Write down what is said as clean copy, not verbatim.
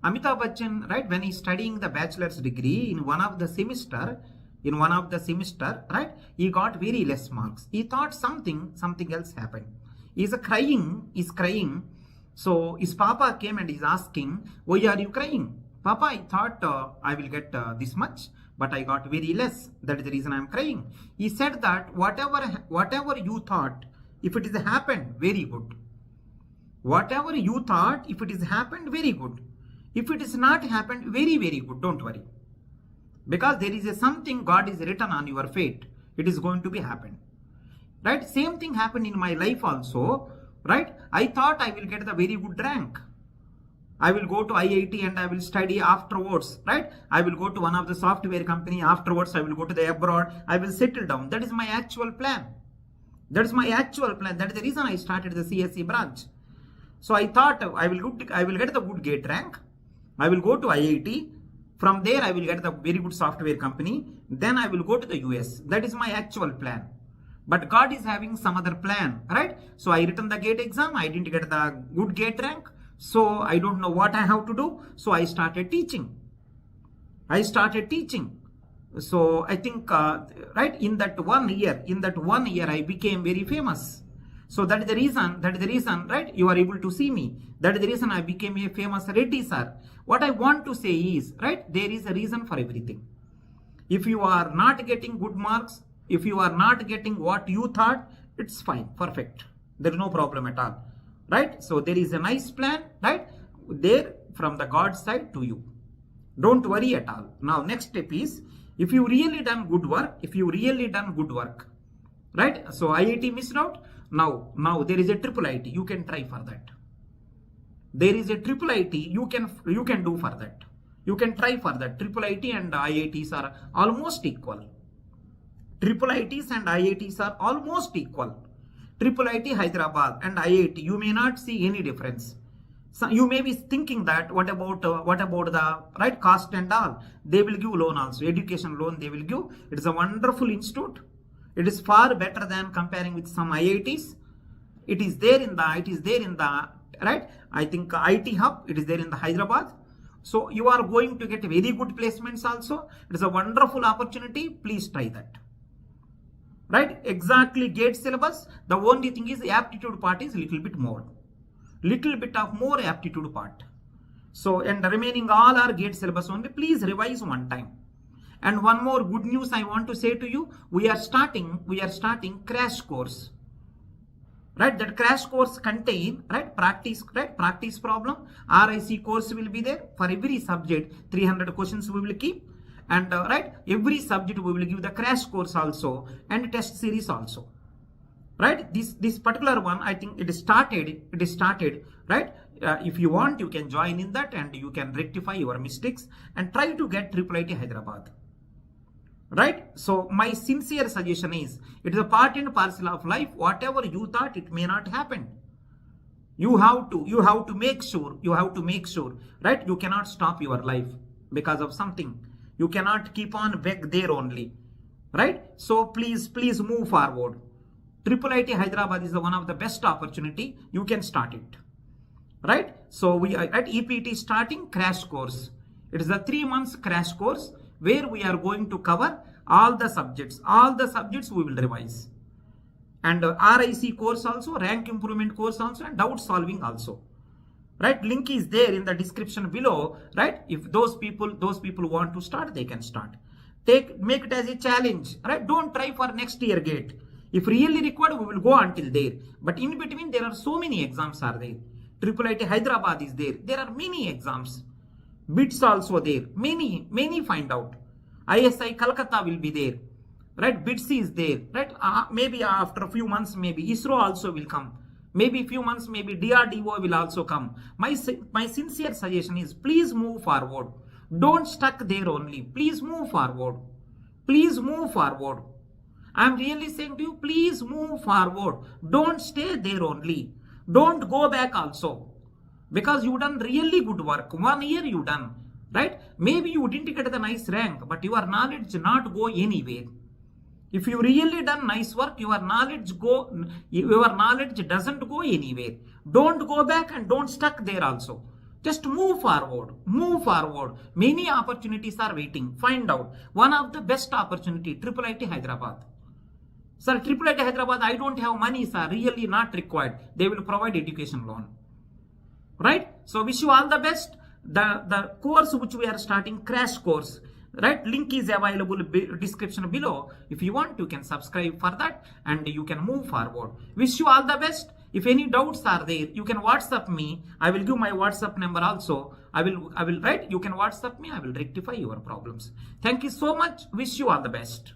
Amitabh Bachchan, right, when he's studying the bachelor's degree in one of the semester, right, he got very less marks. He thought something else happened. He's crying. So his papa came and he's asking, why are you crying? Papa, I thought I will get this much, but I got very less. That is the reason I'm crying. He said that whatever you thought, if it has happened, very good. Whatever you thought, if it has happened, very good. If it is not happened, very, very good. Don't worry. Because there is something God is written on your fate. It is going to be happened. Right? Same thing happened in my life also. Right? I thought I will get the very good rank. I will go to IIT and I will study afterwards. Right? I will go to one of the software company. Afterwards, I will go to the abroad. I will settle down. That is my actual plan. That is my actual plan. That is the reason I started the CSE branch. So I thought I will get the good gate rank. I will go to IIT. From there, I will get the very good software company. Then I will go to the US. That is my actual plan. But God is having some other plan, right? So I written the gate exam. I didn't get the good gate rank. So I don't know what I have to do. So I started teaching. So I think, right, in that 1 year, I became very famous. So that is the reason, right, you are able to see me. That is the reason I became a famous Reddy sir. What I want to say is, right, there is a reason for everything. If you are not getting good marks, if you are not getting what you thought, it's fine, perfect. There is no problem at all, right? So there is a nice plan, right, there from the God side to you. Don't worry at all. Now, next step is, if you really done good work, right? So IIT missed out. Now there is a triple IT. You can try for that. There is a triple IT. You can do for that. You can try for that. Triple IT and IITs are almost equal. Triple ITs and IITs are almost equal. Triple IT Hyderabad and IIT, you may not see any difference. So you may be thinking that what about the right cost and all? They will give loan also, education loan they will give. It is a wonderful institute. It is far better than comparing with some IITs. It is there in the right. I think IT hub. It is there in the Hyderabad. So you are going to get very good placements also. It is a wonderful opportunity. Please try that. Right? Exactly gate syllabus. The only thing is the aptitude part is little bit more. Little bit of more aptitude part. So, and the remaining all are gate syllabus only. Please revise one time. And one more good news I want to say to you. We are starting crash course. Right? That crash course contain, right, practice problem. RIC course will be there. For every subject, 300 questions we will keep. And right, every subject we will give the crash course also and test series also. Right, this particular one, I think it is started, right? If you want, you can join in that and you can rectify your mistakes and try to get IIT Hyderabad. Right? So my sincere suggestion is, it is a part and parcel of life. Whatever you thought, it may not happen. You have to make sure, right? You cannot stop your life because of something. You cannot keep on back there only. Right? So please move forward. IIT Hyderabad is one of the best opportunity. You can start it. Right? So we are at EPT starting crash course. It is a 3 months crash course where we are going to cover all the subjects. All the subjects we will revise. And RIC course also, rank improvement course also, and doubt solving also. Right? Link is there in the description below. Right? If those people want to start, they can start. Make it as a challenge. Right? Don't try for next year gate. If really required, we will go until there. But in between, there are so many exams are there. IIT Hyderabad is there. There are many exams. BITS also there. Many find out. ISI Calcutta will be there. Right? BITS is there. Right? Maybe after a few months, maybe ISRO also will come. Maybe a few months, maybe DRDO will also come. My sincere suggestion is, please move forward. Don't stuck there only. Please move forward. Please move forward. I'm really saying to you, please move forward. Don't stay there only. Don't go back also. Because you done really good work. 1 year you done. Right? Maybe you didn't get the nice rank, but your knowledge not go anywhere. If you really done nice work, your knowledge doesn't go anywhere. Don't go back and don't stuck there also. Just move forward. Move forward. Many opportunities are waiting. Find out. One of the best opportunity, Iiit Hyderabad. Sir, Iiit Hyderabad, I don't have money, sir. Really not required. They will provide education loan. Right? So wish you all the best. The course which we are starting, crash course. Right? Link is available description below. If you want, you can subscribe for that and you can move forward. Wish you all the best. If any doubts are there, you can WhatsApp me. I will give my WhatsApp number also. I will write. You can WhatsApp me. I will rectify your problems. Thank you so much. Wish you all the best.